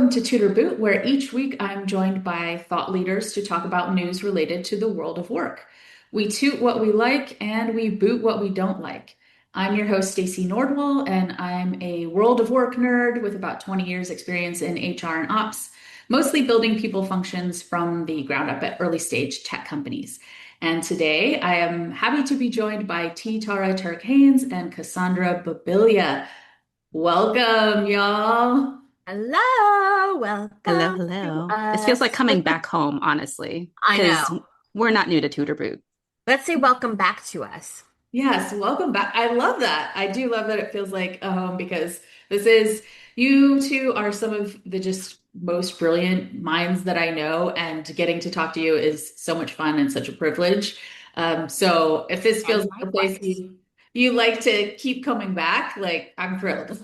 Welcome to Tutor Boot, where each week I'm joined by thought leaders to talk about news related to the world of work. We toot what we like and we boot what we don't like. I'm your host, Stacey Nordwall, and I'm a world of work nerd with about 20 years experience in HR and ops, mostly building people functions from the ground up at early stage tech companies. And today I am happy to be joined by Tara Turk-Haynes and Cassandra Babilya. Welcome, y'all. Hello, Hello, welcome to hello. This feels like us. coming back home, honestly, I because know. we're not new to Tutor Boot. Let's say welcome back to us. Yes, welcome back. I love that. I do love that it feels like a home because this is, you two are some of the just most brilliant minds that I know, and getting to talk to you is so much fun and such a privilege. So if this feels And like a place likewise. you like to keep coming back, like I'm thrilled.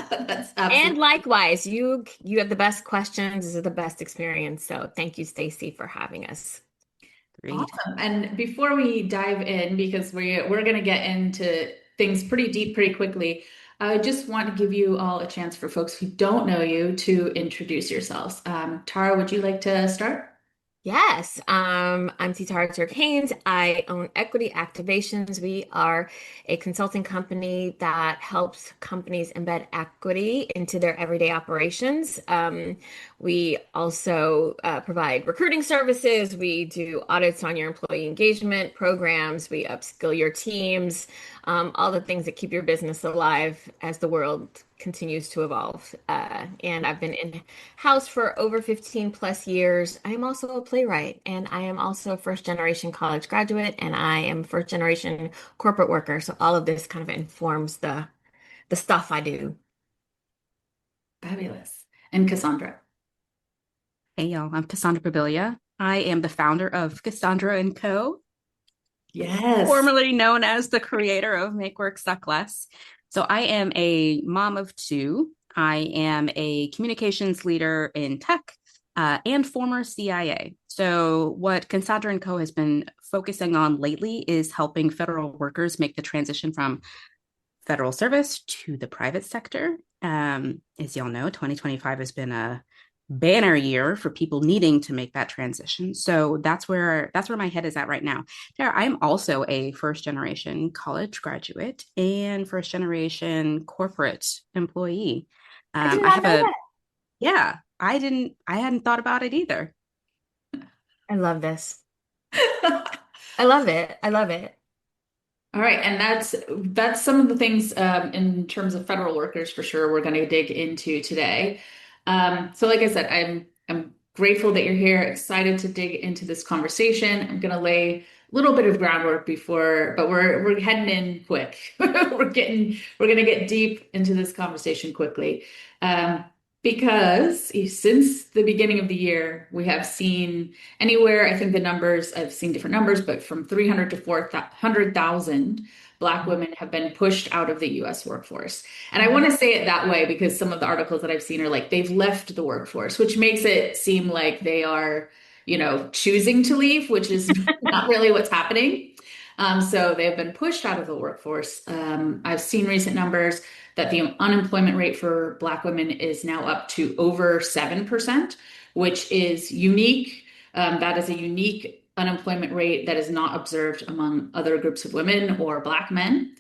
That's And absolutely likewise, you have the best questions. This is the best experience. So thank you, Stacy, for having us. Agreed. awesome. And before we dive in, because we're going to get into things pretty deep pretty quickly, I just want to give you all a chance for folks who don't know you to introduce yourselves. Tara, would you like to start? Yes, I'm Tara Turk-Haynes. I own Equity Activations. We are a consulting company that helps companies embed equity into their everyday operations. We also provide recruiting services. We do audits on your employee engagement programs. We upskill your teams, all the things that keep your business alive as the world continues to evolve. And I've been in house for over 15 plus years. I am also a playwright and I am also a first generation college graduate and I am first generation corporate worker. So all of this kind of informs the stuff I do. Fabulous. And Cassandra. Hey, y'all. I'm Cassandra Babilya. I am the founder of Cassandra and Co., Yes. formerly known as the creator of Make Work Suck Less. So I am a mom of two. I am a communications leader in tech and former CIA. So what Cassandra and Co. has been focusing on lately is helping federal workers make the transition from federal service to the private sector. As y'all know, 2025 has been a banner year for people needing to make that transition. So that's where my head is at right now. Tara, I'm also a first generation college graduate and first generation corporate employee. I did I not have know a that. yeah, I hadn't thought about it either. I love this. I love it. I love it. All right, and that's some of the things in terms of federal workers for sure we're going to dig into today. So, like I said, I'm grateful that you're here, excited to dig into this conversation. I'm going to lay a little bit of groundwork before, but we're heading in quick. We're going to get deep into this conversation quickly. Um, because since the beginning of the year, we have seen anywhere, I think the numbers, I've seen different numbers, but from 300 to 400,000 Black women have been pushed out of the US workforce. And I want Mhm. to say it that way because some of the articles that I've seen are like they've left the workforce, which makes it seem like they are, choosing to leave, which is not really what's happening. So they've been pushed out of the workforce. I've seen recent numbers that the unemployment rate for Black women is now up to over 7%, which is unique. That is a unique unemployment rate that is not observed among other groups of women or Black men.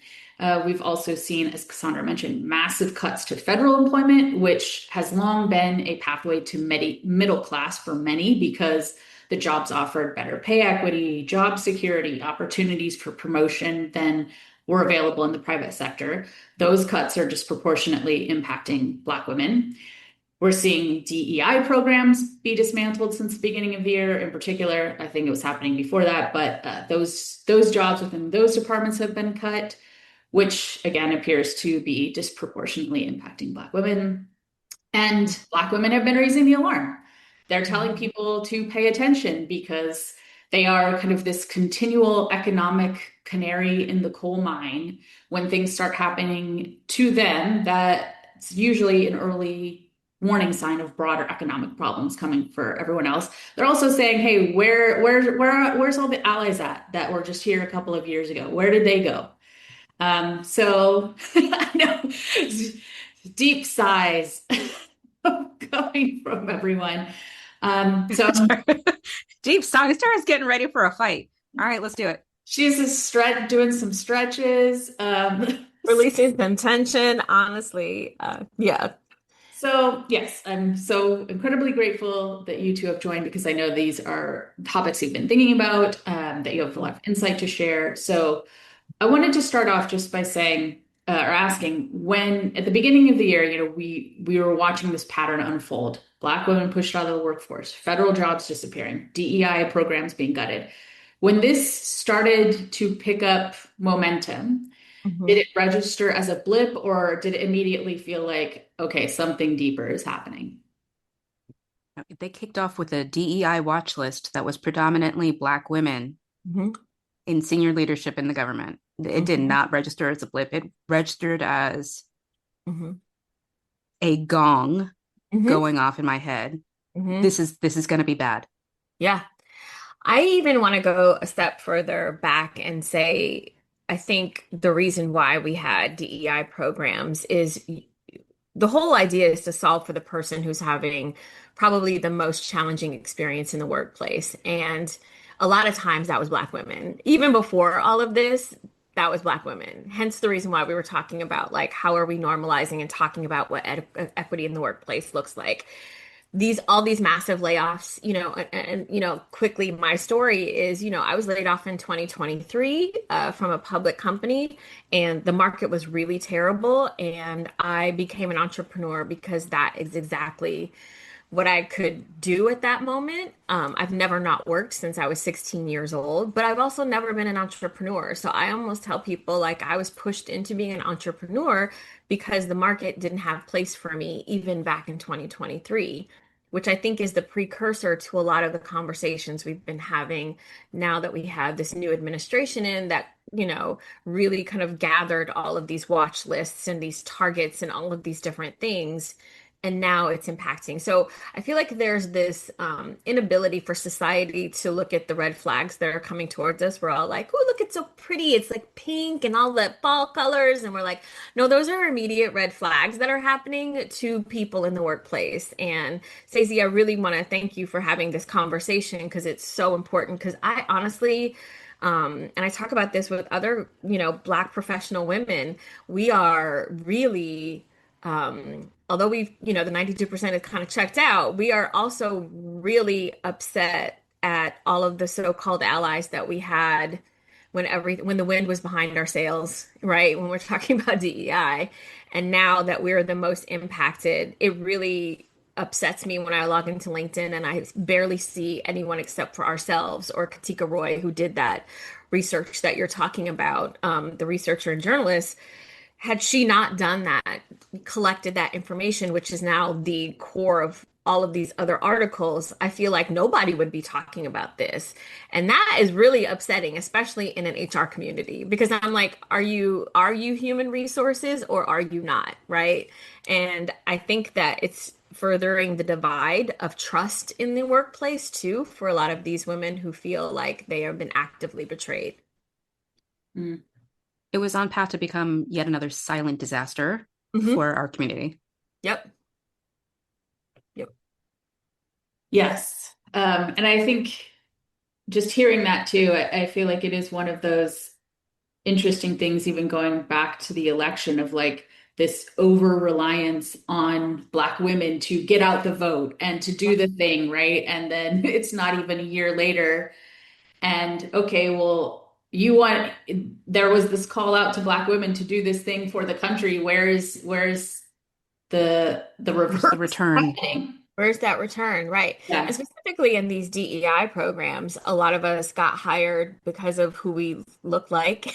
We've also seen, as Cassandra mentioned, massive cuts to federal employment, which has long been a pathway to middle class for many because the jobs offered better pay equity, job security, opportunities for promotion than were available in the private sector. Those cuts are disproportionately impacting Black women. We're seeing DEI programs be dismantled since the beginning of the year. In particular, I think it was happening before that, but those jobs within those departments have been cut, which again appears to be disproportionately impacting Black women. And Black women have been raising the alarm. They're telling Mhm. people to pay attention because they are kind of this continual economic canary in the coal mine. When things start happening to them, that's usually an early warning sign of broader economic problems coming for everyone else. They're also saying, "Hey, where's all the allies at that were just here a couple of years ago? Where did they go?" So I know deep sighs. coming from everyone. So Deep Songster is getting ready for a fight. All right, let's do it. she's doing some stretches. Releasing some tension, honestly. Yeah. So yes, I'm so incredibly grateful that you two have joined because I know these are topics you've been thinking about, that you have a lot of insight to share. So I wanted to start off just by saying or asking when at the beginning of the year, we were watching this pattern unfold. Black women pushed out of the workforce, federal jobs disappearing, DEI programs being gutted. When this started to pick up momentum, did Mhm. it register as a blip or did it immediately feel like, okay, something deeper is happening? They kicked off with a DEI watch list that was predominantly Black women Mhm. in senior leadership in the government. It did Mhm. not register as a blip. It registered as Mhm. a gong Mhm. going off in my head. Mhm. This is going to be bad. Yeah. I even want to go a step further back and say, I think the reason why we had DEI programs is the whole idea is to solve for the person who's having probably the most challenging experience in the workplace. And a lot of times that was Black women. Even before all of this, that was Black women. Hence the reason why we were talking about like how are we normalizing and talking about what equity in the workplace looks like. These all these massive layoffs, quickly my story is, I was laid off in 2023 from a public company, and the market was really terrible, and I became an entrepreneur because that is exactly what I could do at that moment. I've never not worked since I was 16 years old, but I've also never been an entrepreneur. So I almost tell people like I was pushed into being an entrepreneur because the market didn't have place for me even back in 2023, which I think is the precursor to a lot of the conversations we've been having now that we have this new administration in that, really kind of gathered all of these watch lists and these targets and all of these different things. And now it's impacting. So I feel like there's this inability for society to look at the red flags that are coming towards us. We're all like, oh, look, it's so pretty. It's like pink and all the fall colors. And we're like, no, those are immediate red flags that are happening to people in the workplace. And Stacey, I really want to thank you for having this conversation because it's so important. Because I honestly, and I talk about this with other, Black professional women, we are really although we've, the 92% is kind of checked out, we are also really upset at all of the so-called allies that we had when the wind was behind our sails, right? When we're talking about DEI. And now that we're the most impacted, it really upsets me when I log into LinkedIn and I barely see anyone except for ourselves or Katika Roy, who did that research that you're talking about, the researcher and journalist. Had she not done that, collected that information, which is now the core of all of these other articles, I feel like nobody would be talking about this. And that is really upsetting, especially in an HR community, because I'm like, are you human resources or are you not, right? And I think that it's furthering the divide of trust in the workplace too for a lot of these women who feel like they have been actively betrayed. Mm. It was on path to become yet another silent disaster Hmm. for our community. Yep. Yep. Yes. And I think just hearing that too, I feel like it is one of those interesting things, even going back to the election of like this over reliance on Black women to get out the vote and to do the thing, right? And then it's not even a year later. And okay, well, there was this call out to Black women to do this thing for the country. Where's the Where's the reverse return? happening? Where's that return? Right. And Yeah. specifically in these DEI programs, a lot of us got hired because of who we look like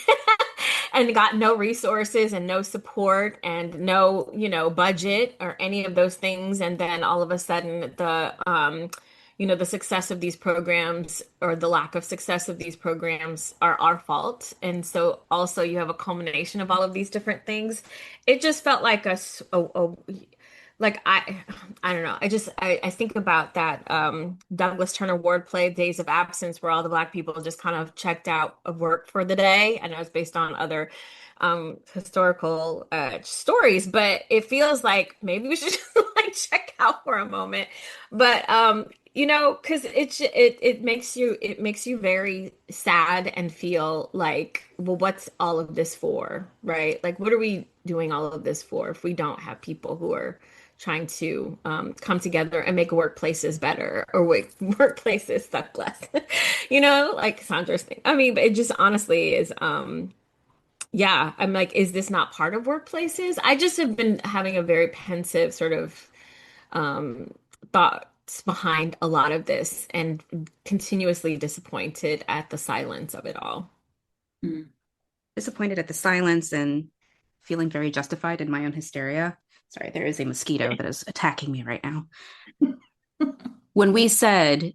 and got no resources and no support and no, budget or any of those things. And then all of a sudden the success of these programs or the lack of success of these programs are our fault. And so also you have a culmination of all of these different things. It just felt like like I don't know. I think about that Douglas Turner Ward play Days of Absence where all the Black people just kind of checked out of work for the day. I know it's based on other historical stories, but it feels like maybe we should just like check out for a moment. But because it makes you very sad and feel like, well, what's all of this for, right? Like, what are we doing all of this for if we don't have people who are trying to come together and make workplaces better or wait, workplaces suck less, like Cassandra's thing. I mean, but it just honestly is, yeah, I'm like, is this not part of workplaces? I just have been having a very pensive sort of um, thoughts behind a lot of this and continuously disappointed at the silence of it all. Mm. Disappointed at the silence and feeling very justified in my own hysteria. Sorry, there is a mosquito that is attacking me right now. When we said,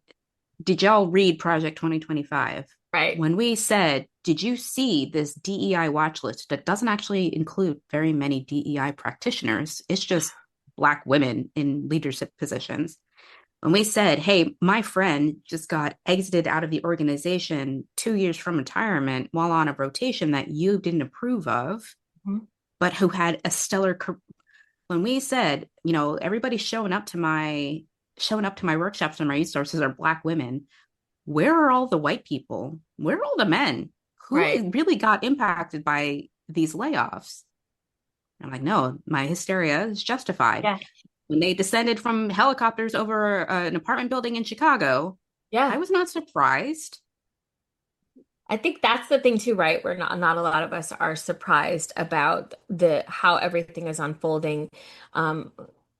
did y'all read Project 2025? Right. When we said, did you see this DEI watch list that doesn't actually include very many DEI practitioners? It's just Black women in leadership positions. When we said, hey, my friend just got exited out of the organization 2 years from retirement while on a rotation that you didn't approve of, Mhm. but who had a stellar career. When we said, everybody showing up to my workshops and my resources are Black women, where are all the white people? Where are all the men Right. who really got impacted by these layoffs? I'm like, no, my hysteria is justified. Yeah. When they descended from helicopters over an apartment building in Chicago, I Yeah. was not surprised. I think that's the thing too, right? We're not a lot of us are surprised about the how everything is unfolding. Um,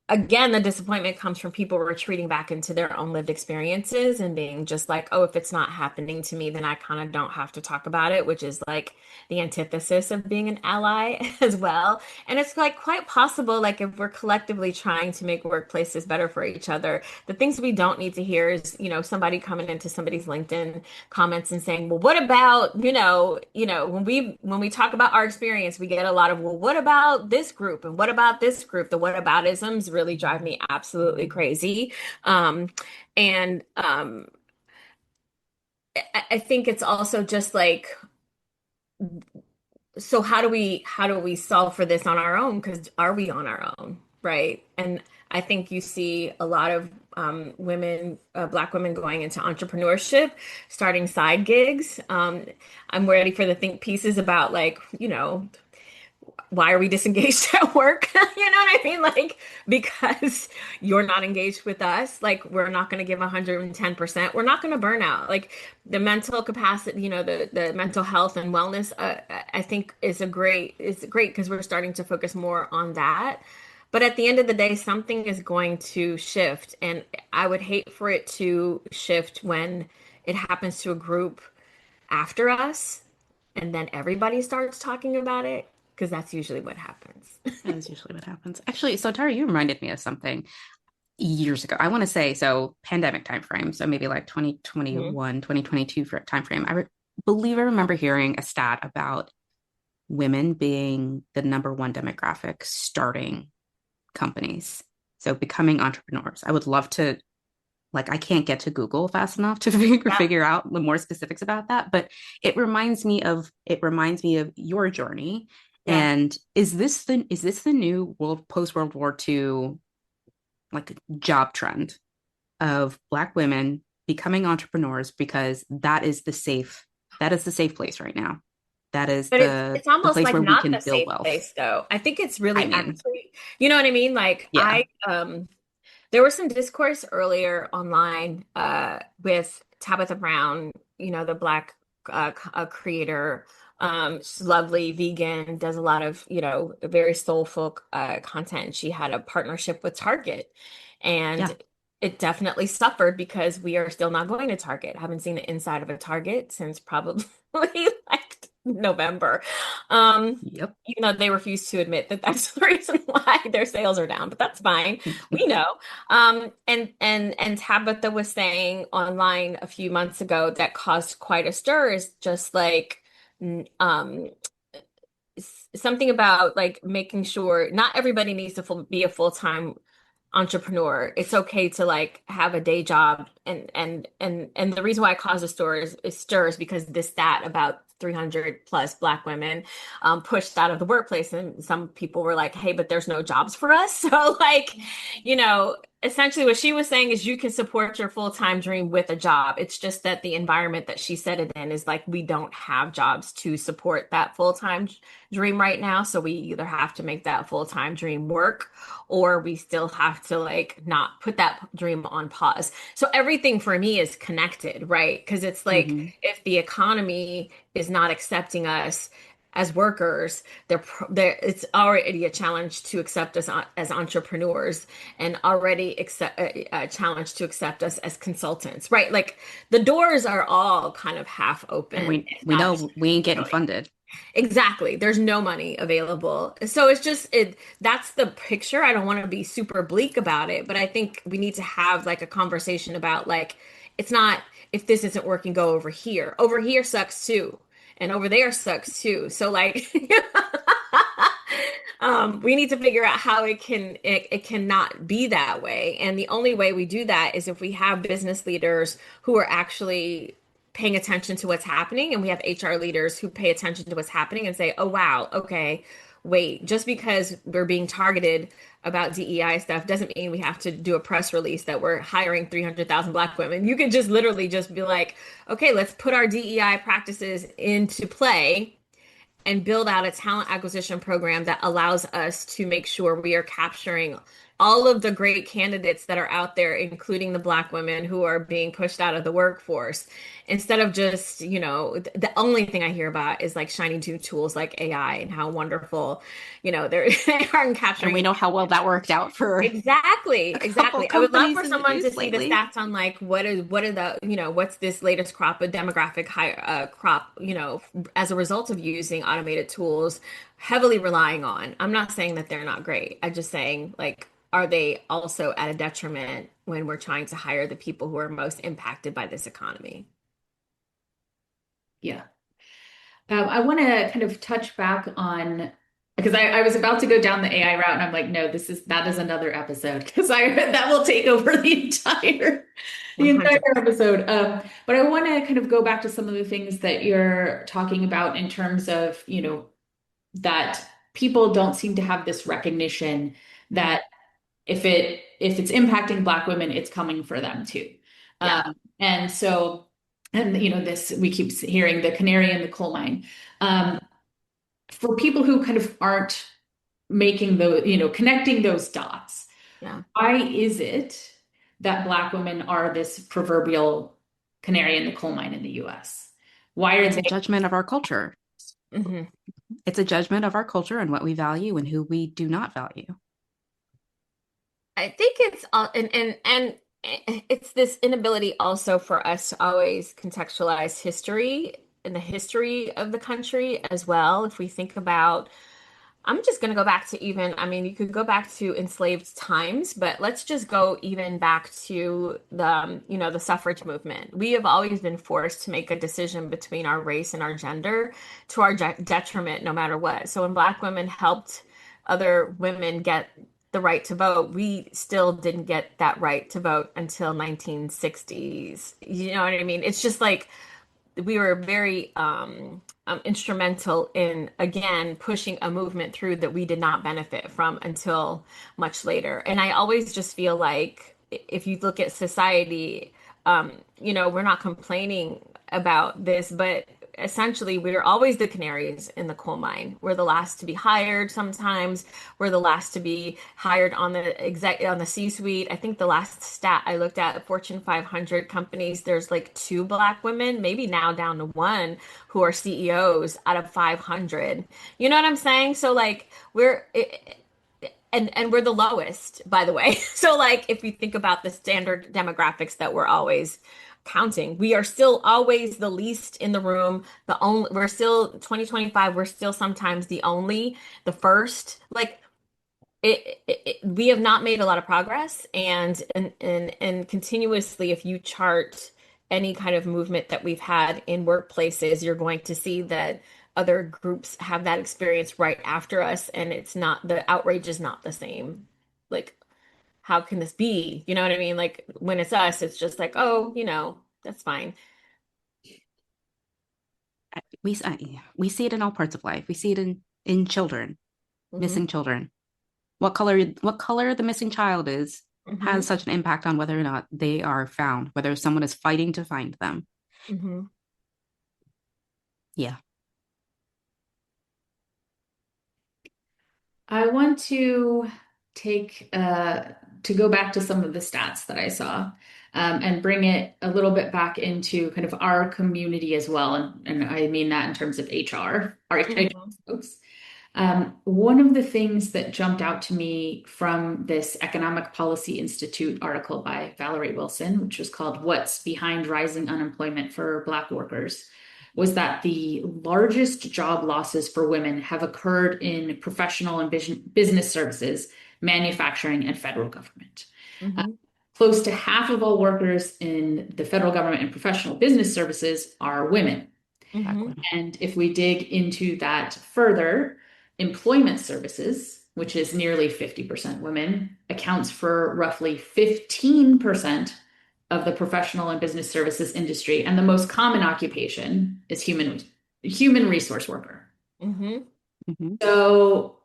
Again, the disappointment comes from people retreating back into their own lived experiences and being just like, oh, if it's not happening to me, then I kind of don't have to talk about it, which is like the antithesis of being an ally as well. And it's like quite possible, like if we're collectively trying to make workplaces better for each other, the things we don't need to hear is, somebody coming into somebody's LinkedIn comments and saying, well, what about, when we talk about our experience, we get a lot of, well, what about this group? And what about this group? The whataboutisms really drive me absolutely crazy. And I think it's also just like, so how do we solve for this on our own? Because are we on our own? Right. And I think you see a lot of women, Black women going into entrepreneurship, starting side gigs. I'm ready for the think pieces about like, why are we disengaged at work? You know what I mean? Like, because you're not engaged with us, like, we're not going to give 110%. We're not going to burn out. Like, the mental capacity, the mental health and wellness, I think is great because we're starting to focus more on that. But at the end of the day, something is going to shift. And I would hate for it to shift when it happens to a group after us and then everybody starts talking about it because that's usually what happens. That is usually what happens. Actually, so Tara, you reminded me of something years ago. I want to say, so pandemic timeframe, so maybe like Mhm. 2021, 2022 for timeframe. Believe I remember hearing a stat about women being the number one demographic starting companies. So becoming entrepreneurs. I would love to, like, I can't get to Google fast enough to Yeah. figure out the more specifics about that, but it reminds me of your journey. Yeah. And is this the new post World War II like job trend of Black women becoming entrepreneurs because that is the safe place right now. That is But it's the it's the almost place like where we not can the build safe wealth. place though. I think it's I really mean, actually, you know what I mean? Like yeah, there was some discourse earlier online with Tabitha Brown, the Black creator. She's lovely, vegan, does a lot of, very soulful content. She had a partnership with Target, yeah, and it definitely suffered because we are still not going to Target. I haven't seen the inside of a Target since probably like November. yep. Even though they refuse to admit that that's the reason why their sales are down, but that's fine. We know. And Tabitha was saying online a few months ago that caused quite a stir is just like um something about like making sure not everybody needs to be a full-time entrepreneur. It's okay to like have a day job and the reason why it causes stirs because this stat about 300 plus Black women pushed out of the workplace, and some people were like, "Hey, but there's no jobs for us." So like, essentially what she was saying is you can support your full-time dream with a job. It's just that the environment that she said it in is like we don't have jobs to support that full-time dream right now. So we either have to make that full-time dream work or we still have to like not put that dream on pause. So everything for me is connected, right? Because it's like Hmm. if the economy is not accepting us as workers, it's already a challenge to accept us as entrepreneurs and already a challenge to accept us as consultants, right? Like the doors are all kind of half And open, we if we not know we ain't getting really. funded. Exactly. There's no money available. So it's just that's the picture. I don't want to be super bleak about it, but I think we need to have like a conversation about like it's not if this isn't working, go over here. Over here sucks too. And over there sucks too. So like we need to figure out how it cannot be that way. And the only way we do that is if we have business leaders who are actually paying attention to what's happening, and we have HR leaders who pay attention to what's happening and say, "Oh wow, okay, wait, just because we're being targeted about DEI stuff doesn't mean we have to do a press release that we're hiring 300,000 Black women." You could just literally just be like, "Okay, let's put our DEI practices into play and build out a talent acquisition program that allows us to make sure we are capturing all of the great candidates that are out there, including the Black women who are being pushed out of the workforce, instead of just, the only thing I hear about is like shiny new tools like AI and how wonderful, they are in And we capturing. know how well that worked out for Exactly, a couple exactly. I would love companies for in the someone to news see the lately. stats on like what are the, what's this latest crop of demographic high crop, as a result of using automated tools, heavily relying on. I'm not saying that they're not great. I'm just saying like are they also at a detriment when we're trying to hire the people who are most impacted by this economy? Yeah. I want to kind of touch back on because I was about to go down the AI route and I'm like, no, that is another episode because I that will take over the entire 100%. episode. But I want to kind of go back to some of the things that you're talking about in terms of, that people don't seem to have this recognition Mhm. that if it's impacting Black women, it's coming for them too. Yeah. And so, and this we keep hearing the canary in the coal mine. Um, for people who kind of aren't making connecting those dots, Yeah. why is it that Black women are this proverbial canary in the coal mine in the US? Why are It's a they? judgment of our culture. Hmm. It's a judgment of our culture and what we value and who we do not value. I think it's and it's this inability also for us to always contextualize history and the history of the country as well. If we think about, I'm just going to go back to even, I mean, you could go back to enslaved times, but let's just go even back to the suffrage movement. We have always been forced to make a decision between our race and our gender to our detriment, no matter what. So when Black women helped other women get the right to vote, we still didn't get that right to vote until 1960s. You know what I mean? It's just like we were very instrumental in again pushing a movement through that we did not benefit from until much later. And I always just feel like if you look at society, we're not complaining about this, but essentially we're always the canaries in the coal mine. We're the last to be hired sometimes. We're the last to be hired on the C-suite. I think the last stat I looked at, Fortune 500 companies, there's like two Black women, maybe now down to one, who are CEOs out of 500. You know what I'm saying? So like and we're the lowest, by the way. So like if you think about the standard demographics that we're always counting, we are still always the least in the room. We're still 2025, we're still sometimes the first. Like we have not made a lot of progress, and continuously, if you chart any kind of movement that we've had in workplaces, you're going to see that other groups have that experience right after us, and it's not the outrage is not the same. Like how can this be? You know what I mean? Like when it's us, it's just like, oh, that's fine. We see it in all parts of life. We see it in children, Hmm. missing children. What color the missing child is Hmm. has such an impact on whether or not they are found, whether someone is fighting to find them. Hmm. Yeah. I want to take to go back to some of the stats that I saw, and bring it a little bit back into kind of our community as well. And I mean that in terms of HR, our HR Hmm. folks. One of the things that jumped out to me from this Economic Policy Institute article by Valerie Wilson, which was called What's Behind Rising Unemployment for Black Workers, was that the largest job losses for women have occurred in professional and business services, manufacturing, and federal government. Uh, Hmm. Close to half of all workers in the federal government and professional business services are women. Black Hmm. women. And if we dig into that further, employment services, which is nearly 50% women, accounts for roughly 15% of the professional and business services industry. And the most common occupation is human resource worker. Hmm. Hmm. So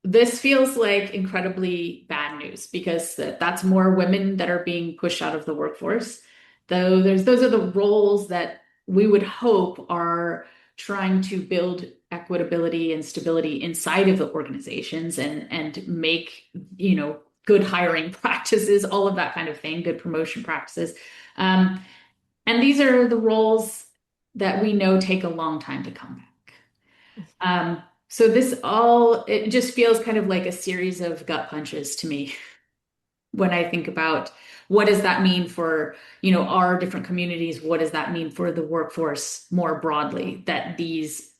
this feels like incredibly bad news because that's more women that are being pushed out of the workforce. Though those are the roles that we would hope are trying to build equitability and stability inside of the organizations and make, good hiring practices, all of that kind of thing, good promotion practices. Um, and these are the roles that we know take a long time to come back. So it just feels kind of like a series of gut punches to me when I think about what does that mean for, our different communities? What does that mean for the workforce more broadly, that these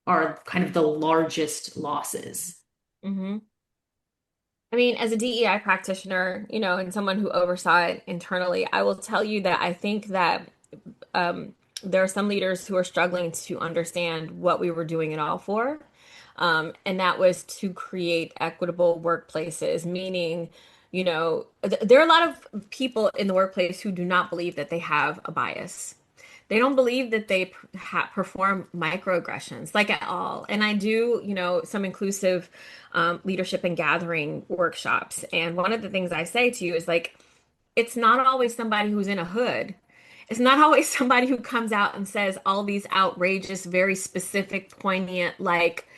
are kind of the largest losses? Hmm. I mean, as a DEI practitioner, and someone who oversaw it internally, I will tell you that I think that um, there are some leaders who are struggling to understand what we were doing it all for. And that was to create equitable workplaces, meaning, there are a lot of people in the workplace who do not believe that they have a bias. They don't believe that they perform microaggressions like at all. And I do, some inclusive leadership and gathering workshops. And one of the things I say to you is like, it's not always somebody who's in a hood. It's not always somebody who comes out and says all these outrageous, very specific, poignant, like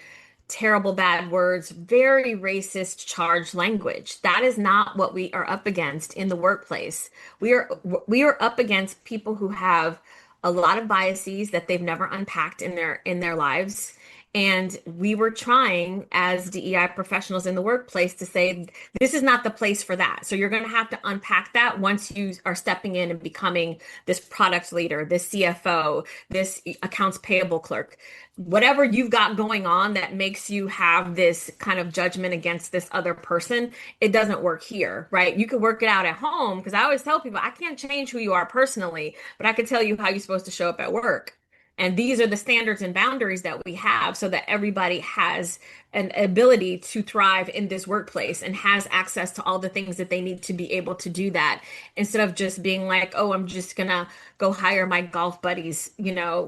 terrible bad words, very racist charged language. That is not what we are up against in the workplace. We are up against people who have a lot of biases that they've never unpacked in their lives. And we were trying as DEI professionals in the workplace to say, this is not the place for that. So you're going to have to unpack that once you are stepping in and becoming this product leader, this CFO, this accounts payable clerk, whatever you've got going on that makes you have this kind of judgment against this other person, it doesn't work here, right? You could work it out at home because I always tell people I can't change who you are personally, but I can tell you how you're supposed to show up at work. And these are the standards and boundaries that we have so that everybody has an ability to thrive in this workplace and has access to all the things that they need to be able to do that instead of just being like, oh, I'm just gonna go hire my golf buddy's,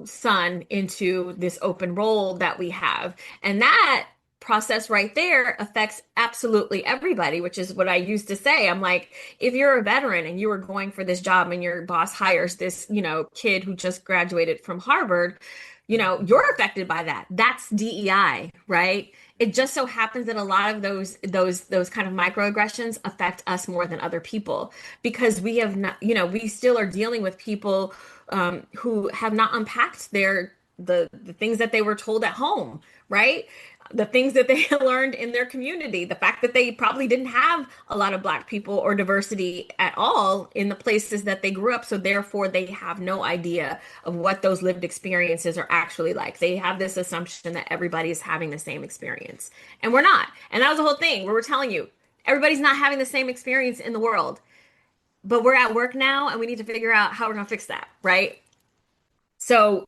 son into this open role that we have. And that process right there affects absolutely everybody, which is what I used to say. I'm like, if you're a veteran and you were going for this job and your boss hires this, kid who just graduated from Harvard, you're affected by that. That's DEI, right? It just so happens that a lot of those kind of microaggressions affect us more than other people because we have not, we still are dealing with people who have not unpacked the things that they were told at home, right? The things that they learned in their community, the fact that they probably didn't have a lot of Black people or diversity at all in the places that they grew up. So therefore, they have no idea of what those lived experiences are actually like. They have this assumption that everybody is having the same experience, and we're not. And that was the whole thing where we're telling you everybody's not having the same experience in the world, but we're at work now, and we need to figure out how we're going to fix that, right? So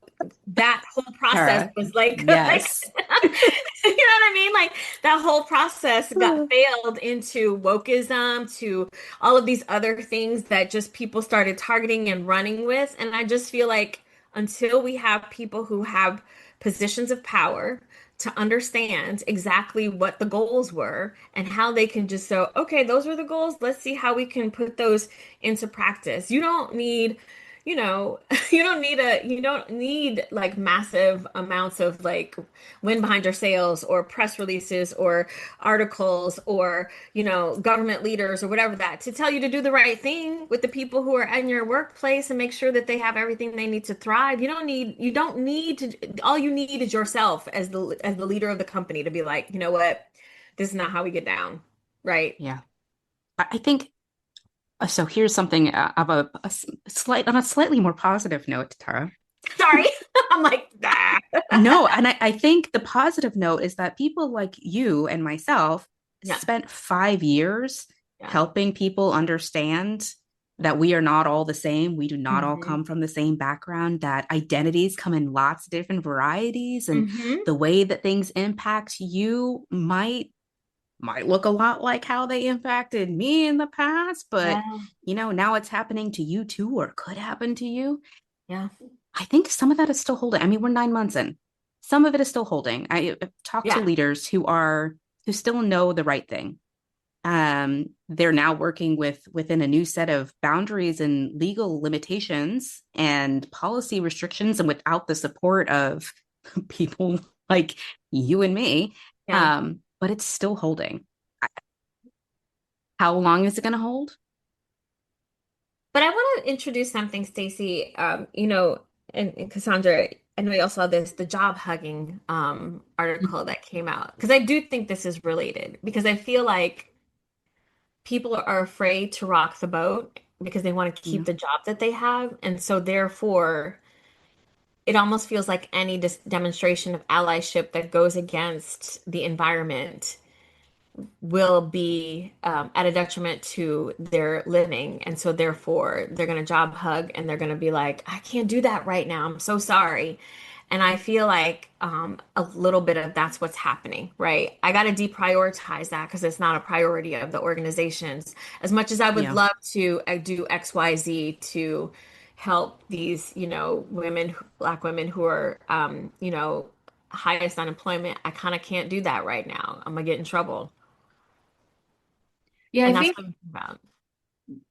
that whole process Tara, was like, like yes. you know what I mean? Like that whole process got failed into wokeism, to all of these other things that just people started targeting and running with. And I just feel like until we have people who have positions of power to understand exactly what the goals were and how they can just so, okay, those were the goals. Let's see how we can put those into practice. You don't need, you know, you don't need like massive amounts of like wind behind your sails or press releases or articles or, government leaders or whatever that to tell you to do the right thing with the people who are in your workplace and make sure that they have everything they need to thrive. You don't need to, all you need is yourself as the leader of the company to be like, you know what? This is not how we get down. Right. Yeah. I think so. Here's something of a slightly more positive note, Tara. Sorry. I'm like, ah. No, and I think the positive note is that people like you and myself Yeah. spent 5 years Yeah. helping people understand that we are not all the same. We do not all Hmm. come from the same background, that identities come in lots of different varieties, and Hmm. the way that things impact you might look a lot like how they impacted me in the past, but Yeah. now it's happening to you too, or could happen to you. Yeah. I think some of that is still holding. I mean, we're 9 months in. Some of it is still holding. I've talked to Yeah. leaders who still know the right thing. They're now working within a new set of boundaries and legal limitations and policy restrictions, and without the support of people like you and me. Yeah. But it's still holding. How long is it going to hold? But I want to introduce something, Stacey. And Cassandra, I know y'all saw this, the job hugging article that came out. Because I do think this is related, because I feel like people are afraid to rock the boat because they want to keep Yeah. the job that they have. And so therefore, it almost feels like any demonstration of allyship that goes against the environment will be at a detriment to their living. And so, therefore, they're going to job hug and they're going to be like, I can't do that right now. I'm so sorry. And I feel like a little bit of that's what's happening, right? I got to deprioritize that because it's not a priority of the organizations. As much as I would Yeah. love to do XYZ to help these, women, Black women who are, highest unemployment, I kind of can't do that right now. I'm gonna get in trouble. Yeah, I And that's think what I'm about.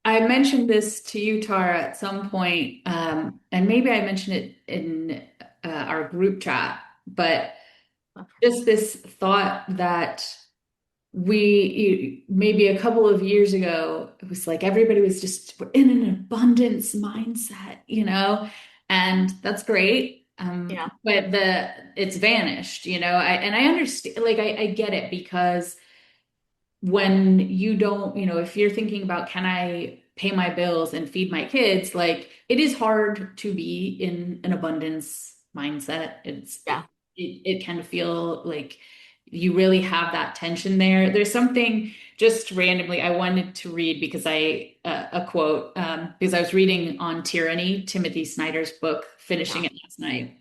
I mentioned this to you, Tara, at some point, and maybe I mentioned it in our group chat, but just this thought that maybe a couple of years ago, it was like everybody was just we're in an abundance mindset, and that's great. Yeah. But it's vanished, I understand, like I get it because when you don't, if you're thinking about can I pay my bills and feed my kids, like it is hard to be in an abundance mindset. Yeah. It can feel like you really have that tension there. There's something just randomly I wanted to read because a quote because I was reading on tyranny, Timothy Snyder's book, finishing Yeah. it last night.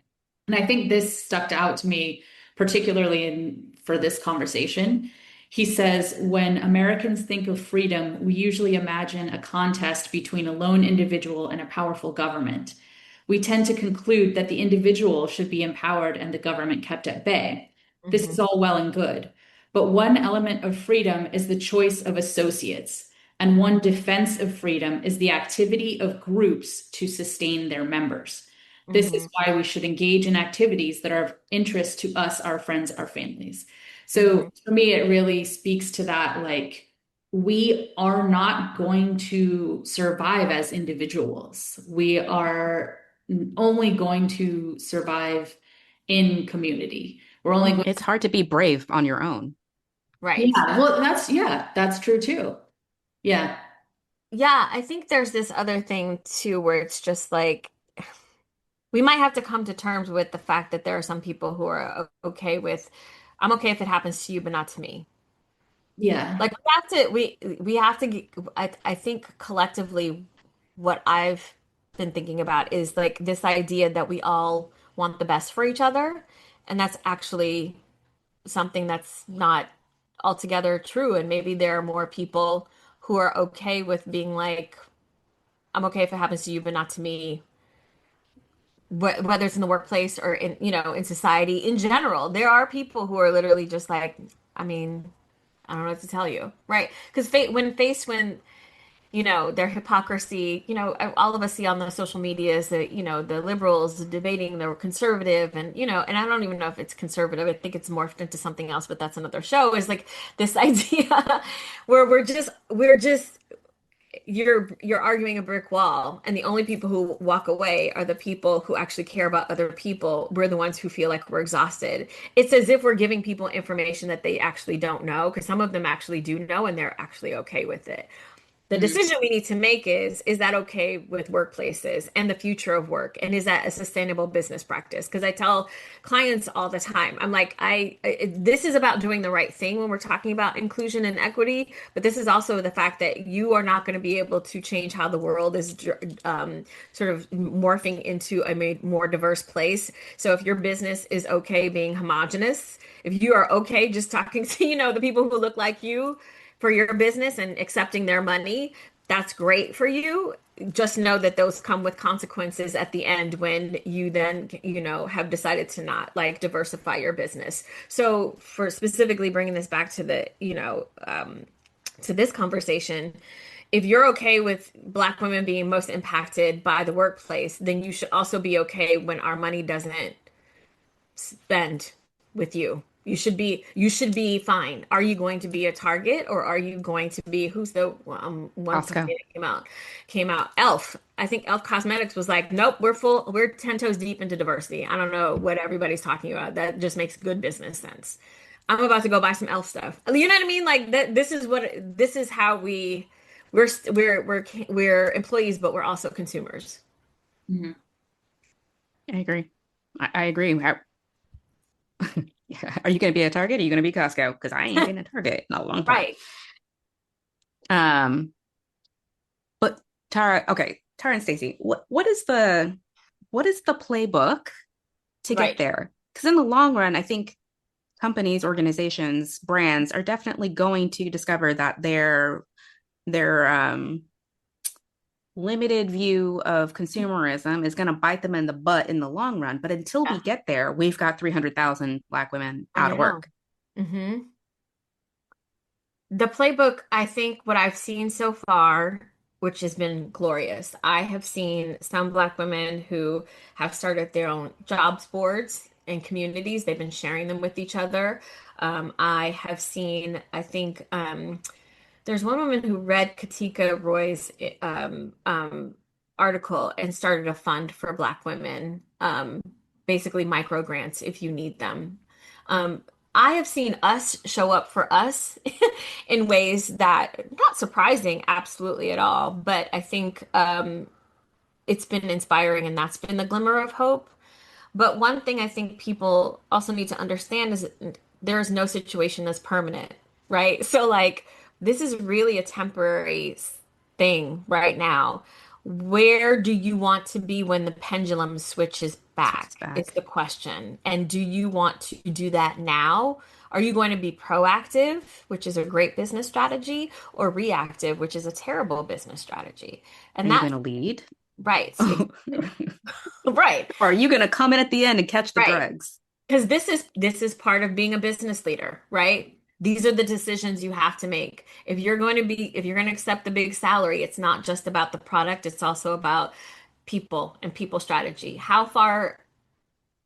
And I think this stuck out to me particularly for this conversation. He says, when Americans think of freedom, we usually imagine a contest between a lone individual and a powerful government. We tend to conclude that the individual should be empowered and the government kept at bay. This Hmm. is all well and good. But one element of freedom is the choice of associates, and one defense of freedom is the activity of groups to sustain their members. This is Hmm. why we should engage in activities that are of interest to us, our friends, our families. Hmm. So for me, it really speaks to that, like, we are not going to survive as individuals. We are only going to survive in community. We're only going It's hard to be brave on your own. Right. yeah, well, that's true too. Yeah. Yeah, I think there's this other thing too where it's just like we might have to come to terms with the fact that there are some people who are okay with, I'm okay if it happens to you, but not to me. Yeah. Like we have to I think collectively what I've been thinking about is like this idea that we all want the best for each other. And that's actually something that's not altogether true. And maybe there are more people who are okay with being like, I'm okay if it happens to you, but not to me, whether it's in the workplace or in, in society in general. There are people who are literally just like, I mean, I don't know what to tell you, right? Because when their hypocrisy, all of us see on the social medias that, the liberals debating the conservative and I don't even know if it's conservative. I think it's morphed into something else, but that's another show, is like this idea where we're just you're arguing a brick wall, and the only people who walk away are the people who actually care about other people. We're the ones who feel like we're exhausted. It's as if we're giving people information that they actually don't know, because some of them actually do know and they're actually okay with it. The Mhm. decision we need to make is that okay with workplaces and the future of work? And is that a sustainable business practice? Because I tell clients all the time, I'm like, this is about doing the right thing when we're talking about inclusion and equity, but this is also the fact that you are not going to be able to change how the world is sort of morphing into a more diverse place. So if your business is okay being homogenous, if you are okay just talking to, the people who look like you, for your business and accepting their money, that's great for you. Just know that those come with consequences at the end when you then, have decided to not like diversify your business. So for specifically bringing this back to to this conversation, if you're okay with Black women being most impacted by the workplace, then you should also be okay when our money doesn't spend with you. You should be fine. Are you going to be a target, or are you going to be, who's the one Costco. company that came out? Elf. I think Elf Cosmetics was like, nope, we're 10 toes deep into diversity. I don't know what everybody's talking about. That just makes good business sense. I'm about to go buy some Elf stuff. You know what I mean? Like that, this is how we're employees, but we're also consumers. Mhm. I agree. I agree. Are you going to be a Target? Or are you going to be Costco? Because I ain't been a Target in a long time. Right. But Tara, okay, Tara and Stacey, what is the playbook to get Right. there? Because in the long run, I think companies, organizations, brands are definitely going to discover that their limited view of consumerism is going to bite them in the butt in the long run. But until we Yeah. get there, we've got 300,000 Black women I out of know. work. hmm The playbook, I think what I've seen so far, which has been glorious, I have seen some Black women who have started their own jobs boards and communities. They've been sharing them with each other. I have seen, I think, there's one woman who read Katika Roy's article and started a fund for Black women, basically micro grants if you need them. Um, I have seen us show up for us in ways that not surprising, absolutely at all, but I think it's been inspiring, and that's been the glimmer of hope. But one thing I think people also need to understand is there is no situation that's permanent, right? So, like, this is really a temporary thing right now. Where do you want to be when the pendulum switches Switches back? Is back. the question. And do you want to do that now? Are you going to be proactive, which is a great business strategy, or reactive, which is a terrible business strategy? Are And you that's going to lead? right. Or Right. are you going to come in at the end and catch the Right. dregs? Because this is part of being a business leader, right? These are the decisions you have to make. If you're going to accept the big salary, it's not just about the product, it's also about people and people strategy. How far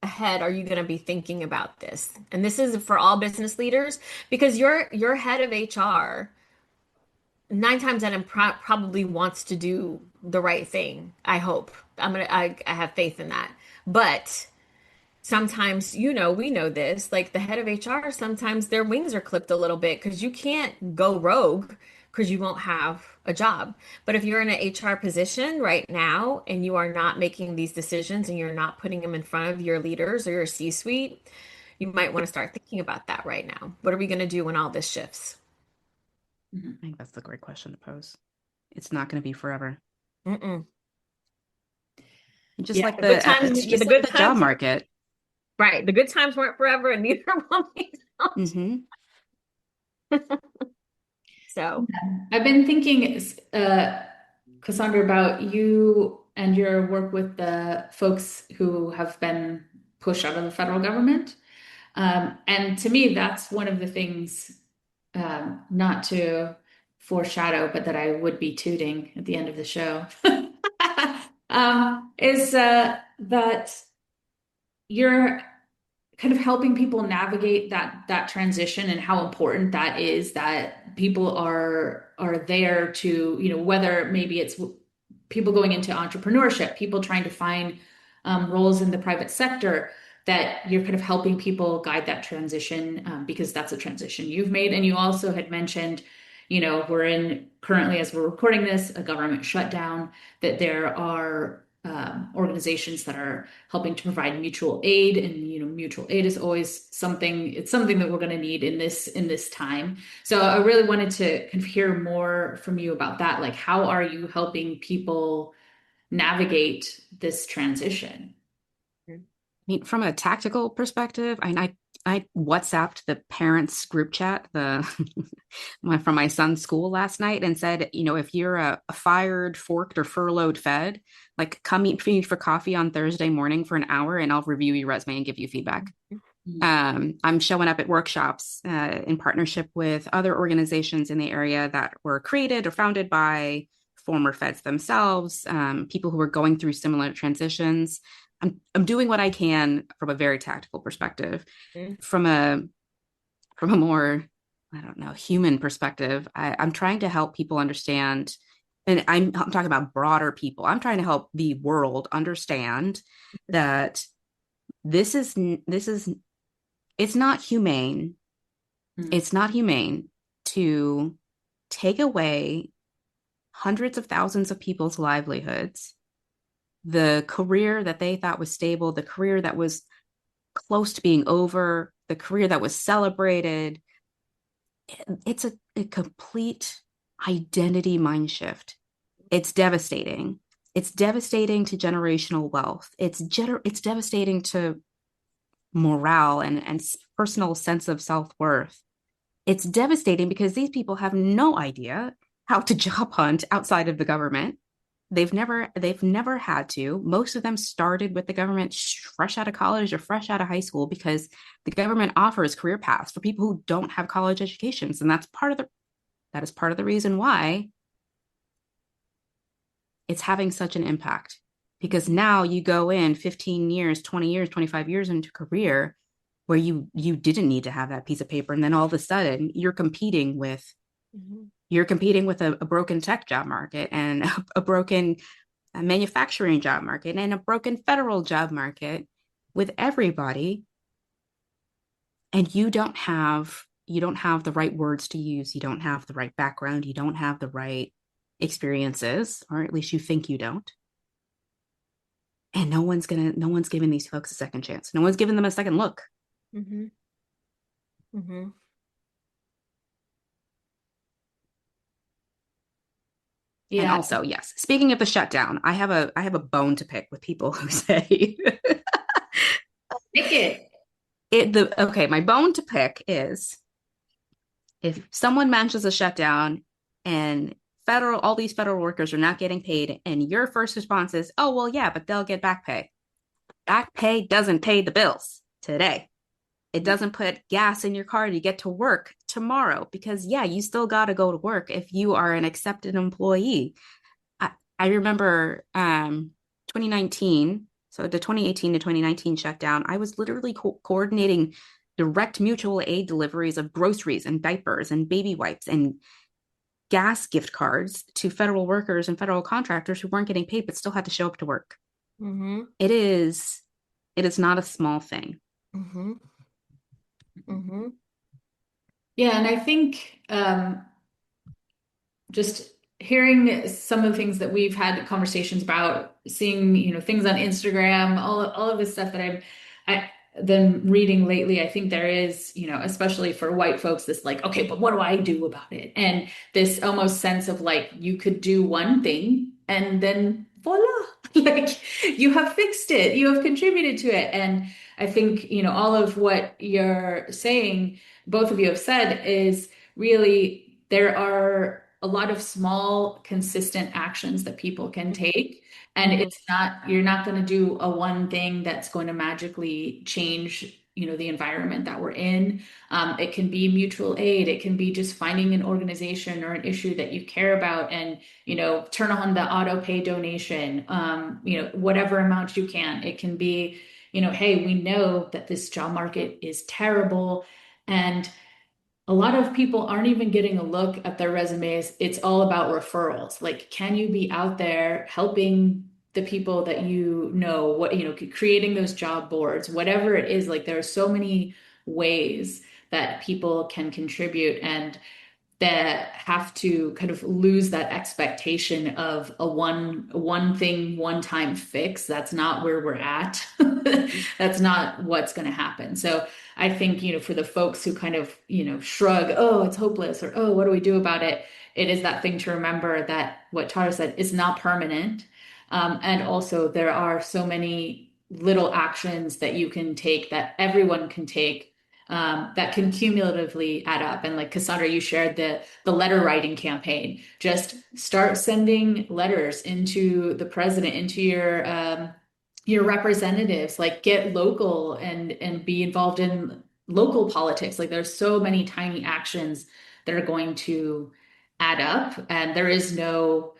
ahead are you going to be thinking about this? And this is for all business leaders, because your head of HR nine times out of probably wants to do the right thing. I hope. I have faith in that. But sometimes, we know this, like the head of HR, sometimes their wings are clipped a little bit because you can't go rogue because you won't have a job. But if you're in an HR position right now and you are not making these decisions and you're not putting them in front of your leaders or your C-suite, you might want to start thinking about that right now. What are we going to do when all this shifts? Mhm. I think that's the great question to pose. It's not going to be forever. Mm-mm. Just Yeah, like the it's just like good the job times, market. right? The good times weren't forever, and neither will be. Hmm. So, I've been thinking, Cassandra, about you and your work with the folks who have been pushed out of the federal government. And to me, that's one of the things, not to foreshadow, but that I would be tooting at the end of the show, is that you're kind of helping people navigate that transition and how important that is, that people are there to, whether maybe it's people going into entrepreneurship, people trying to find roles in the private sector, that you're kind of helping people guide that transition, because that's a transition you've made. And you also had mentioned, we're in currently, as we're recording this, a government shutdown, that there are organizations that are helping to provide mutual aid, and mutual aid is always something, it's something that we're going to need in this time. So I really wanted to kind of hear more from you about that. Like, how are you helping people navigate this transition? Mean, from a tactical perspective, I WhatsApped the parents group chat from my son's school last night and said, if you're a fired, forked, or furloughed Fed, like come meet me for coffee on Thursday morning for an hour, and I'll review your resume and give you feedback. I'm showing up at workshops in partnership with other organizations in the area that were created or founded by former Feds themselves, people who are going through similar transitions. I'm doing what I can from a very tactical perspective. From a more, I don't know, human perspective, I'm trying to help people understand, and I'm talking about broader people. I'm trying to help the world understand that this is it's not humane. It's not humane to take away hundreds of thousands of people's livelihoods, the career that they thought was stable, the career that was close to being over, the career that was celebrated. It's a complete identity mind shift. It's devastating. It's devastating to generational wealth. It's devastating to morale and personal sense of self-worth. It's devastating because these people have no idea how to job hunt outside of the government. They've never had to. Most of them started with the government fresh out of college or fresh out of high school because the government offers career paths for people who don't have college educations. And that is part of the reason why it's having such an impact. Because now you go in 15 years, 20 years, 25 years into a career where you didn't need to have that piece of paper. And then all of a sudden you're competing with a broken tech job market, and a broken manufacturing job market, and a broken federal job market with everybody. And you don't have the right words to use. You don't have the right background. You don't have the right experiences, or at least you think you don't. And no one's giving these folks a second chance. No one's giving them a second look. Mm-hmm. Mm-hmm. And also, yes, speaking of the shutdown, I have a bone to pick with people who say Pick it. okay, my bone to pick is if someone mentions a shutdown and all these federal workers are not getting paid, and your first response is, oh, well, yeah, but they'll get back pay. Back pay doesn't pay the bills today. It doesn't put gas in your car to get to work tomorrow, because yeah, you still got to go to work if you are an accepted employee. I remember 2019, so the 2018 to 2019 shutdown, I was literally coordinating direct mutual aid deliveries of groceries and diapers and baby wipes and gas gift cards to federal workers and federal contractors who weren't getting paid but still had to show up to work. Mm-hmm. It is not a small thing. Mm-hmm. Mm-hmm. Yeah, and I think just hearing some of the things that we've had conversations about, seeing, things on Instagram, all of this stuff that I been reading lately, I think there is, especially for white folks, this like, okay, but what do I do about it? And this almost sense of like, you could do one thing and then voila, like you have fixed it, you have contributed to it. And I think, all of what you're saying, both of you have said, is really there are a lot of small, consistent actions that people can take. And Mhm. it's not, you're not going to do a one thing that's going to magically change, the environment that we're in. It can be mutual aid. It can be just finding an organization or an issue that you care about and turn on the auto pay donation, whatever amount you can. It can be, hey, we know that this job market is terrible. And a lot of people aren't even getting a look at their resumes. It's all about referrals. Like, can you be out there helping the people that creating those job boards, whatever it is, like there are so many ways that people can contribute. And that have to kind of lose that expectation of a one thing one time fix. That's not where we're at. That's not what's going to happen. So I think, for the folks who kind of, shrug, oh, it's hopeless, or oh, what do we do about it? It is that thing to remember that what Tara said is not permanent. And also there are so many little actions that you can take, that everyone can take, that can cumulatively add up. And like Cassandra, you shared the letter writing campaign. Just start sending letters into the president, into your representatives. Like get local and be involved in local politics. Like there's so many tiny actions that are going to add up, and there is no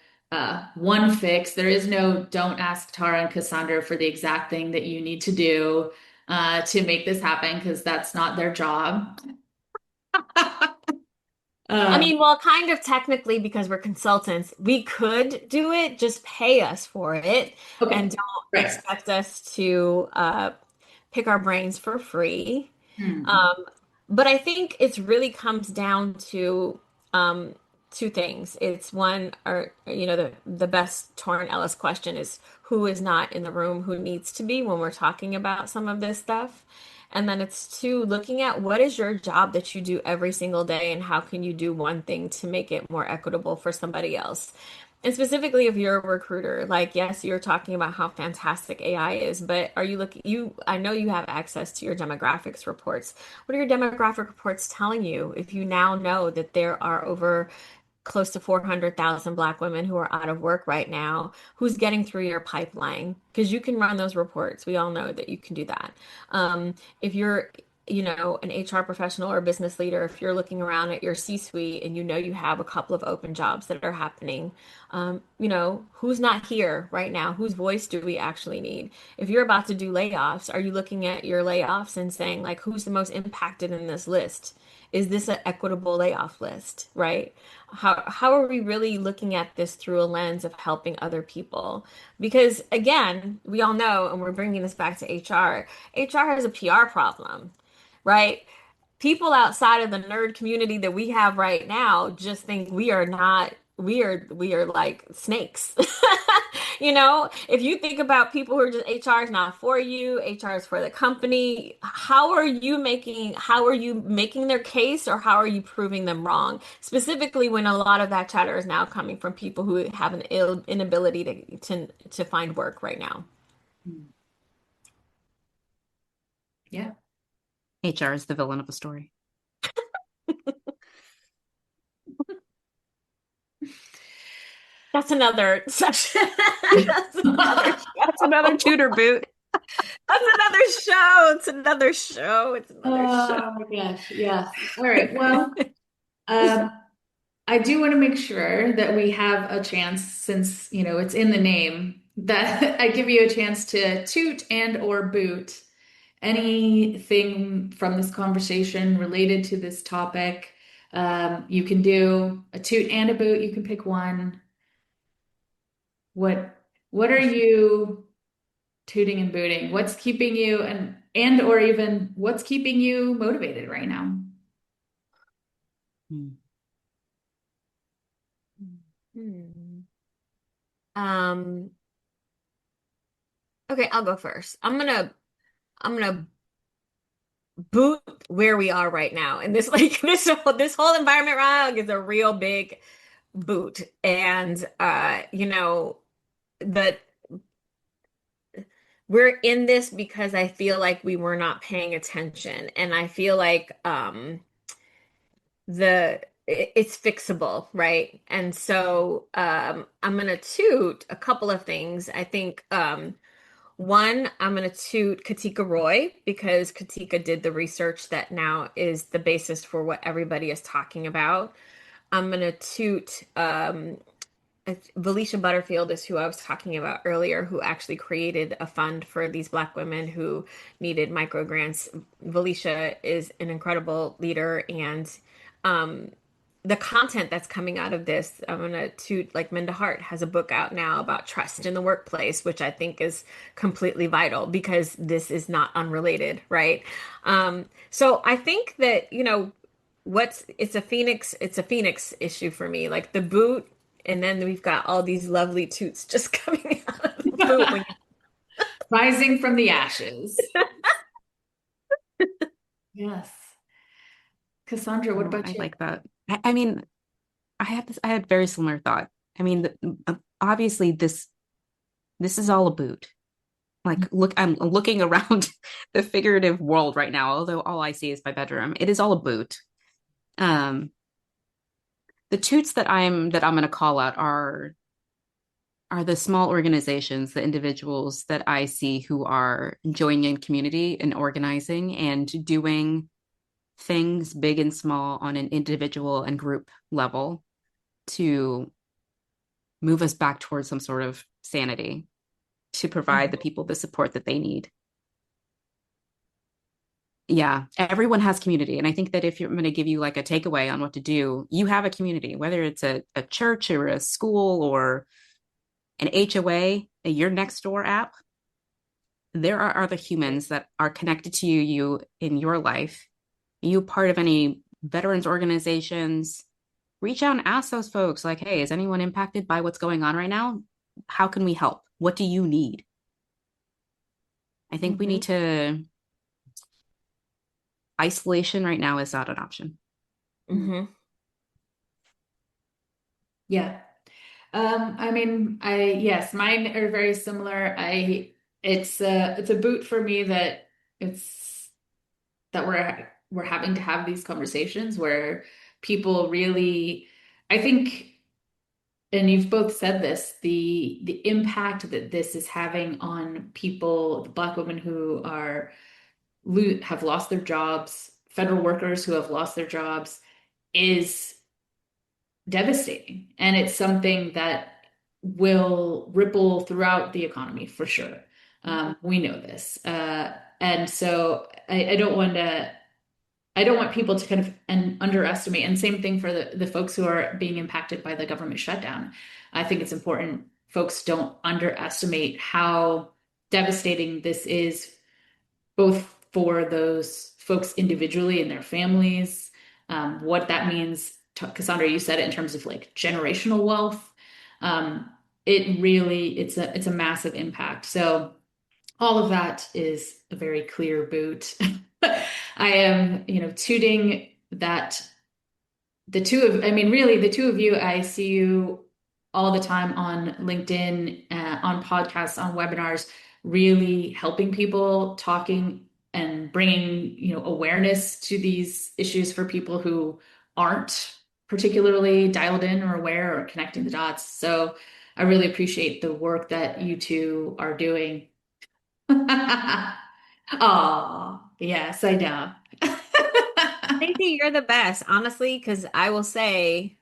one fix. There is no don't ask Tara and Cassandra for the exact thing that you need to do to make this happen, because that's not their job. I Um, mean, well, kind of technically, because we're consultants, we could do it, just pay us for it and okay, don't right. expect us to pick our brains for free. Hmm. Um, but I think it's really comes down to um, two things. It's one, or the best Torrin Ellis question is who is not in the room, who needs to be when we're talking about some of this stuff. And then it's two, looking at what is your job that you do every single day and how can you do one thing to make it more equitable for somebody else. And specifically, if you're a recruiter, like, yes, you're talking about how fantastic AI is, but are you looking, I know you have access to your demographics reports. What are your demographic reports telling you if you now know that there are over close to 400,000 Black women who are out of work right now, who's getting through your pipeline? Because you can run those reports. We all know that you can do that. If you're an HR professional or a business leader, if you're looking around at your C-suite and you have a couple of open jobs that are happening, who's not here right now? Whose voice do we actually need? If you're about to do layoffs, are you looking at your layoffs and saying, like, who's the most impacted in this list? Is this an equitable layoff list, right? How are we really looking at this through a lens of helping other people? Because again, we all know, and we're bringing this back to HR. HR has a PR problem, right? People outside of the nerd community that we have right now just think we are not we are like snakes. If you think about people who are just HR is not for you, HR is for the company, how are you making their case, or how are you proving them wrong? Specifically when a lot of that chatter is now coming from people who have an inability to find work right now. Yeah. HR is the villain of the story. That's another session. That's another tutor boot. That's another show. It's another show. It's another show. Oh my gosh. Yes. All right. Well, um, I do want to make sure that we have a chance, since, it's in the name, that I give you a chance to toot and or boot anything from this conversation related to this topic. You can do a toot and a boot. You can pick one. What what are you tooting and booting? What's keeping you, and or even what's keeping you motivated right now? Hmm. Hmm. Um, okay, I'll go first. I'm gonna boot where we are right now. And this like this whole environment right now is a real big boot. And but we're in this because I feel like we were not paying attention. And I feel like it's fixable, right? And so I'm gonna toot a couple of things. I think one, I'm gonna toot Katika Roy because Katika did the research that now is the basis for what everybody is talking about. I'm gonna toot Valicia Butterfield is who I was talking about earlier, who actually created a fund for these Black women who needed micro grants. Valicia is an incredible leader, and um, the content that's coming out of this, I'm gonna toot like Minda Hart has a book out now about trust in the workplace, which I think is completely vital because this is not unrelated, right? So I think that, it's a phoenix issue for me. Like the boot, and then we've got all these lovely toots just coming out of the boot when Rising from the ashes. Yes. Cassandra, what Oh, about I you? like that. I mean, I had very similar thought. I mean, obviously this is all a boot. Like, look, I'm looking around the figurative world right now, although all I see is my bedroom. It is all a boot. Um, the toots that I'm going to call out are the small organizations, the individuals that I see who are joining in community and organizing and doing things big and small on an individual and group level to move us back towards some sort of sanity, to provide the people the support that they need. Yeah, everyone has community. And I think that if you're going to give you like a takeaway on what to do, you have a community, whether it's a church or a school or an HOA, your next door app. There are other humans that are connected to you in your life. You part of any veterans organizations, reach out and ask those folks like, hey, is anyone impacted by what's going on right now? How can we help? What do you need? I think we Mhm. need to, isolation right now is not an option. Mm. Mhm. Yeah. I mean, yes, mine are very similar. It's a boot for me that it's that we're having to have these conversations where people really, I think, and you've both said this, the impact that this is having on people, the Black women who have lost their jobs, federal workers who have lost their jobs, is devastating. And it's something that will ripple throughout the economy for sure. We know this. And so I don't want people to kind of underestimate. And same thing for the folks who are being impacted by the government shutdown. I think it's important folks don't underestimate how devastating this is both for those folks individually and their families, what that means. Cassandra, you said it in terms of like generational wealth. It's a massive impact. So all of that is a very clear boot. I am, tooting that I mean, really, the two of you, I see you all the time on LinkedIn, on podcasts, on webinars, really helping people, talking and bringing, awareness to these issues for people who aren't particularly dialed in or aware or connecting the dots. So I really appreciate the work that you two are doing. Oh, yes, I know. Stacey, you're the best, honestly, because I will say,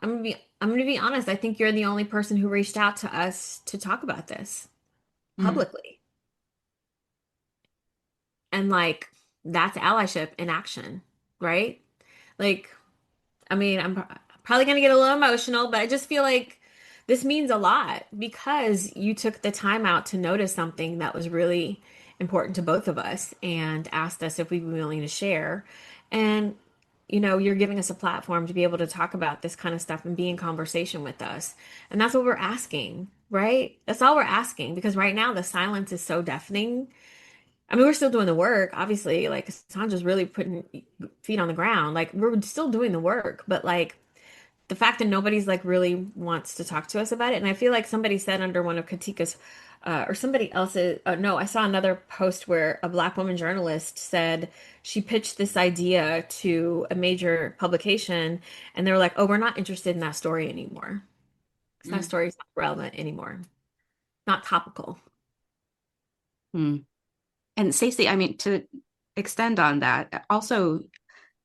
I'm gonna be honest. I think you're the only person who reached out to us to talk about this Mm. publicly. And like that's allyship in action, right? Like, I mean, probably gonna get a little emotional, but I just feel like this means a lot because you took the time out to notice something that was really important to both of us and asked us if we'd be willing to share. And you're giving us a platform to be able to talk about this kind of stuff and be in conversation with us. And that's what we're asking, right? That's all we're asking because right now the silence is so deafening. I mean, we're still doing the work, obviously. Like Cassandra's really putting feet on the ground. Like we're still doing the work, but like the fact that nobody's like really wants to talk to us about it. And I feel like somebody said under one of Katika's or somebody else's, no, I saw another post where a Black woman journalist said she pitched this idea to a major publication, and they were like, "Oh, we're not interested in that story anymore. 'Cause that Mm. story's not relevant anymore, not topical." Hmm. And Stacey, I mean, to extend on that, also,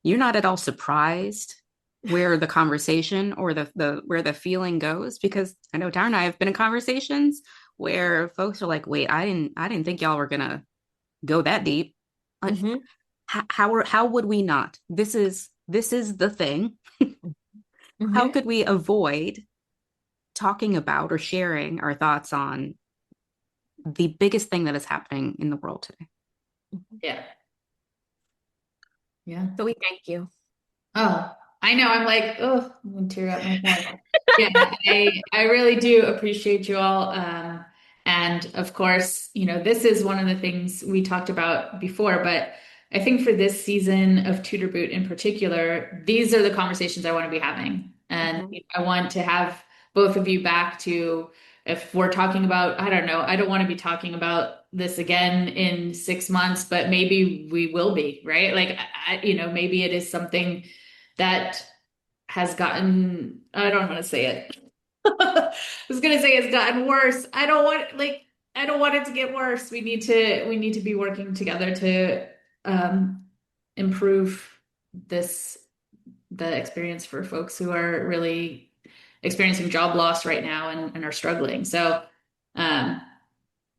you're not at all surprised where the conversation or the where the feeling goes, because I know Tara and I have been in conversations where folks are like, "Wait, I didn't think y'all were gonna go that deep. Like, Hmm. how would we not? This is the thing. How Hmm. could we avoid talking about or sharing our thoughts on the biggest thing that is happening in the world today?" Yeah. Yeah. So we thank you. Oh, I know. I'm like, oh, I'm gonna tear up my phone. Yeah, I really do appreciate you all. And of course, this is one of the things we talked about before, but I think for this season of Tutor Boot in particular, these are the conversations I want to be having. And Hmm. I want to have both of you back to, if we're talking about, I don't know, I don't want to be talking about this again in 6 months, but maybe we will be, right? Like, maybe it is something that has gotten, I don't want to say it. I was gonna say it's gotten worse. I don't want it to get worse. We need to be working together to um improve this the experience for folks who are really experiencing job loss right now and are struggling. So um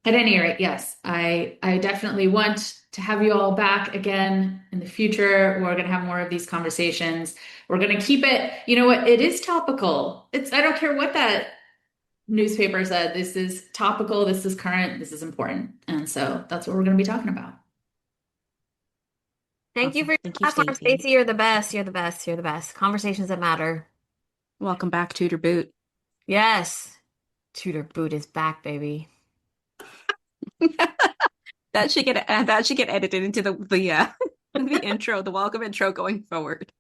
at any rate, yes, I definitely want to have you all back again in the future. We're going to have more of these conversations. We're going to keep it, you know what, it is topical. I don't care what that newspaper said. This is topical, this is current, this is important. And so that's what we're going to be talking about. Thank you for Awesome. your Thank you, platform, Stacey. Stacey. You're the best. You're the best. You're the best. Conversations that matter. Welcome back, Tutor Boot. Yes. Tutor Boot is back, baby. That should get edited into the the intro, the welcome intro going forward.